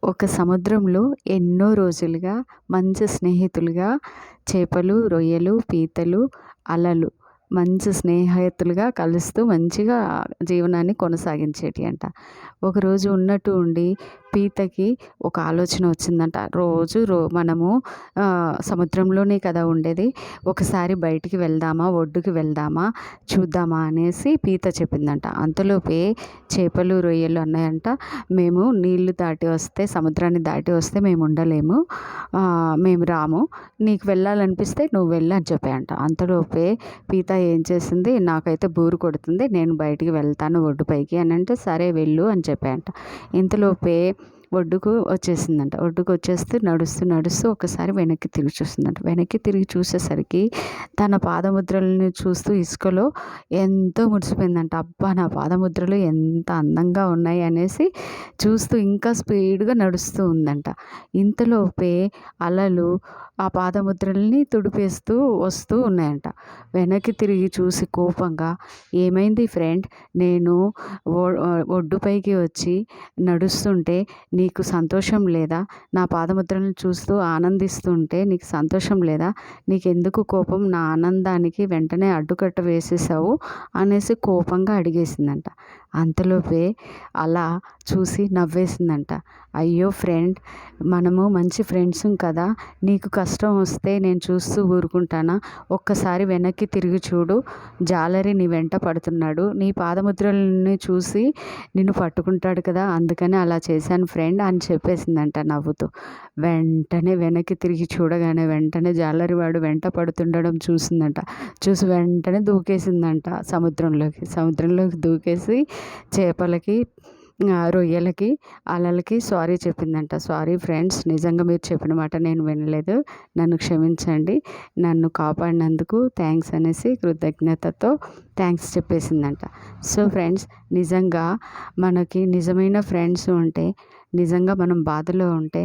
ఒక సముద్రంలో ఎన్నో రోజులుగా మంచి స్నేహితులుగా చేపలు, రొయ్యలు, పీతలు, అలలు మంచి స్నేహితులుగా కలుస్తూ మంచిగా జీవనాన్ని కొనసాగించేటియంట. ఒకరోజు ఉన్నట్టు ఉండి పీతకి ఒక ఆలోచన వచ్చిందంట. రోజు మనము సముద్రంలోనే కదా ఉండేది. ఒకసారి బయటికి వెళ్దామా, ఒడ్డుకి వెళ్దామా, చూద్దామా అనేసి పీత చెప్పిందంట. అంతలోపే చేపలు, రొయ్యలు అన్నాయంట, మేము నీళ్లు దాటి వస్తే, సముద్రాన్ని దాటి వస్తే మేము ఉండలేము, మేము రాము, నీకు వెళ్ళాలనిపిస్తే నువ్వు వెళ్ళు అని చెప్పాయంట. అంతలోపే పీత ఏం చేసింది, నాకైతే బోరు కొడుతుంది, నేను బయటికి వెళ్తాను ఒడ్డుపైకి అని అంటే, సరే వెళ్ళు అని చెప్పాయంట. ఇంతలోపే ఒడ్డుకు వచ్చేసిందంట. ఒడ్డుకు వచ్చేస్తూ నడుస్తూ నడుస్తూ ఒకసారి వెనక్కి తిరిగి చూస్తుందంట. వెనక్కి తిరిగి చూసేసరికి తన పాదముద్రలను చూస్తూ ఇసుకలో ఎంతో మురిసిపోయిందంట. అబ్బా, నా పాదముద్రలు ఎంత అందంగా ఉన్నాయి అనేసి చూస్తూ ఇంకా స్పీడ్గా నడుస్తూ ఉందంట. ఇంతలోపే అలలు ఆ పాదముద్రల్ని తుడిపేస్తూ వస్తూ ఉన్నాయంట. వెనక్కి తిరిగి చూసి కోపంగా, ఏమైంది ఫ్రెండ్, నేను ఒడ్డుపైకి వచ్చి నడుస్తుంటే నీకు సంతోషం లేదా? నా పాదముద్రలను చూస్తూ ఆనందిస్తుంటే నీకు సంతోషం లేదా? నీకెందుకు కోపం? నా ఆనందానికి వెంటనే అడ్డుకట్ట వేసేసావు అనేసి కోపంగా అడిగేసిందంట. అంతలోపే అలా చూసి నవ్వేసిందంట. అయ్యో ఫ్రెండ్, మనము మంచి ఫ్రెండ్స్ కదా, నీకు కష్టం వస్తే నేను చూస్తూ ఊరుకుంటానా? ఒక్కసారి వెనక్కి తిరిగి చూడు, జాలరి నీ వెంట పడుతున్నాడు, నీ పాదముద్రలని చూసి నిన్ను పట్టుకుంటాడు కదా, అందుకని అలా చేశాను ఫ్రెండ్ అని చెప్పేసిందంట నవ్వుతూ. వెంటనే వెనక్కి తిరిగి చూడగానే వెంటనే జాలరివాడు వెంట పడుతుండడం చూసిందంట. చూసి వెంటనే దూకేసిందంట సముద్రంలోకి దూకేసి చేపలకి, రొయ్యలకి, అలలకి సారీ చెప్పిందంట. సారీ ఫ్రెండ్స్, నిజంగా మీరు చెప్పిన మాట నేను వినలేదు, నన్ను క్షమించండి, నన్ను కాపాడినందుకు థ్యాంక్స్ అనేసి కృతజ్ఞతతో థ్యాంక్స్ చెప్పేసిందంట. సో ఫ్రెండ్స్, నిజంగా మనకి నిజమైన ఫ్రెండ్స్ ఉంటే, నిజంగా మనం బాధలో ఉంటే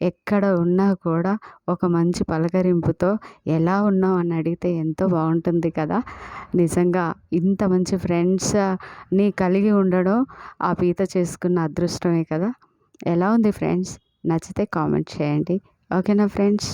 ఎక్కడ ఉన్నా కూడా ఒక మంచి పలకరింపుతో ఎలా ఉన్నావు అని అడిగితే ఎంతో బాగుంటుంది కదా. నిజంగా ఇంత మంచి ఫ్రెండ్స్ని కలిగి ఉండడం ఆ పీత చేసుకున్న అదృష్టమే కదా. ఎలా ఉంది ఫ్రెండ్స్? నచ్చితే కామెంట్ చేయండి. ఓకేనా ఫ్రెండ్స్?